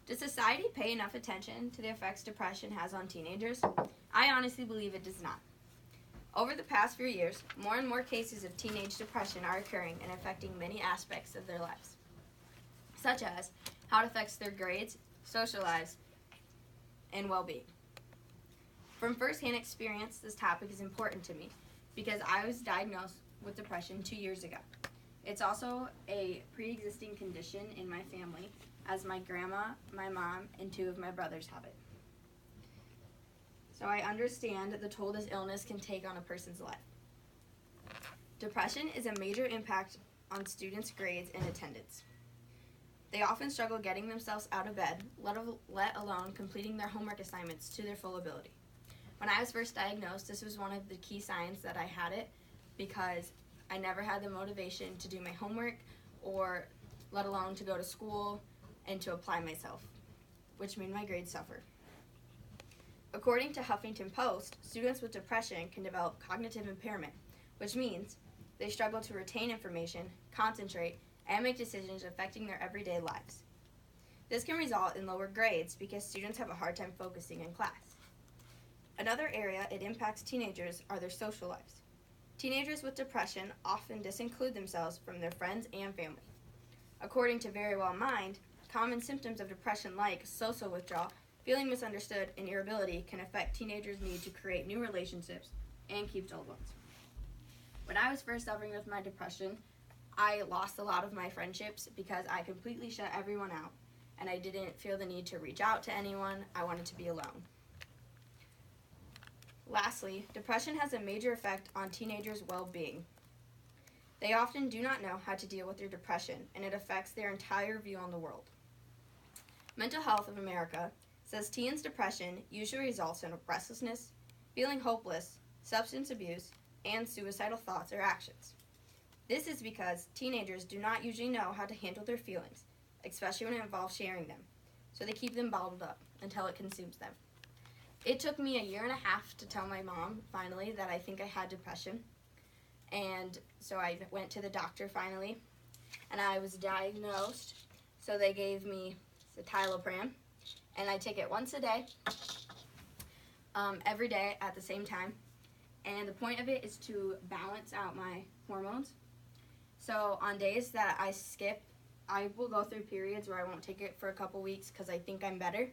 Does society pay enough attention to the effects depression has on teenagers? I honestly believe it does not. Over the past few years, more and more cases of teenage depression are occurring and affecting many aspects of their lives, such as how it affects their grades, social lives, and well-being. From first-hand experience, this topic is important to me because I was diagnosed with depression 2 years ago. It's also a pre-existing condition in my family, as my grandma, my mom, and 2 of my brothers have it. So I understand the toll this illness can take on a person's life. Depression is a major impact on students' grades and attendance. They often struggle getting themselves out of bed, let alone completing their homework assignments to their full ability. When I was first diagnosed, this was one of the key signs that I had it because I never had the motivation to do my homework or let alone to go to school and to apply myself, which made my grades suffer. According to Huffington Post, students with depression can develop cognitive impairment, which means they struggle to retain information, concentrate, and make decisions affecting their everyday lives. This can result in lower grades because students have a hard time focusing in class. Another area it impacts teenagers are their social lives. Teenagers with depression often disinclude themselves from their friends and family. According to Verywell Mind, common symptoms of depression like social withdrawal, feeling misunderstood, and irritability can affect teenagers' need to create new relationships and keep old ones. When I was first suffering with my depression, I lost a lot of my friendships because I completely shut everyone out, and I didn't feel the need to reach out to anyone. I wanted to be alone. Lastly, depression has a major effect on teenagers' well-being. They often do not know how to deal with their depression, and it affects their entire view on the world. Mental Health of America says teens' depression usually results in restlessness, feeling hopeless, substance abuse, and suicidal thoughts or actions. This is because teenagers do not usually know how to handle their feelings, especially when it involves sharing them, so they keep them bottled up until it consumes them. It took me 1.5 years to tell my mom, finally, that I think I had depression, and so I went to the doctor finally, and I was diagnosed, so they gave me citalopram, and I take it once a day, every day at the same time, and the point of it is to balance out my hormones. So on days that I skip, I will go through periods where I won't take it for a couple weeks because I think I'm better,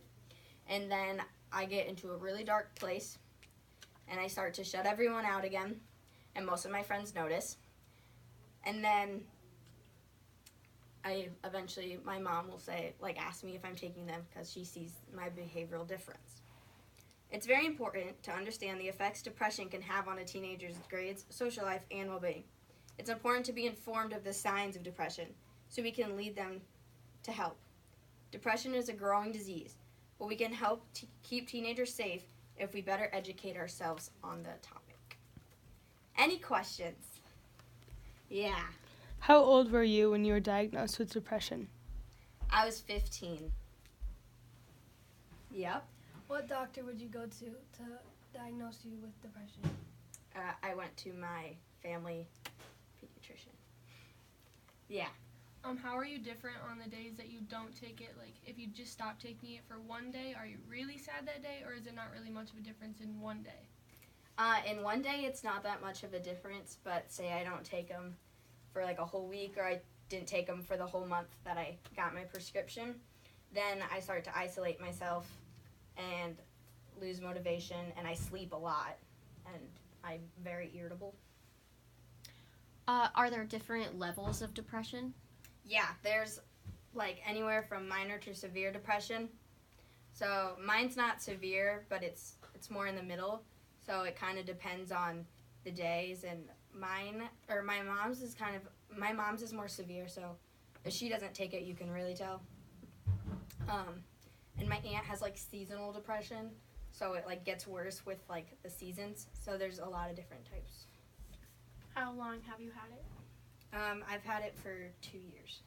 and then I get into a really dark place, and I start to shut everyone out again, and most of my friends notice, and then my mom will say, ask me if I'm taking them because she sees my behavioral difference. It's very important to understand the effects depression can have on a teenager's grades, social life, and well-being. It's important to be informed of the signs of depression so we can lead them to help. Depression is a growing disease, but we can help keep teenagers safe if we better educate ourselves on the topic. Any questions? Yeah. How old were you when you were diagnosed with depression? I was 15. Yep. What doctor would you go to diagnose you with depression? I went to my family pediatrician. Yeah. How are you different on the days that you don't take it? Like, if you just stop taking it for one day, are you really sad that day, or is it not really much of a difference in one day? In one day, it's not that much of a difference, but say I don't take them for a whole week, or I didn't take them for the whole month that I got my prescription, then I start to isolate myself and lose motivation, and I sleep a lot, and I'm very irritable. Are there different levels of depression? Yeah, there's anywhere from minor to severe depression. So mine's not severe, but it's more in the middle. So it kind of depends on the days, and my mom's is more severe, so if she doesn't take it, you can really tell. And my aunt has seasonal depression, so it gets worse with the seasons. So there's a lot of different types. How long have you had it? I've had it for 2 years.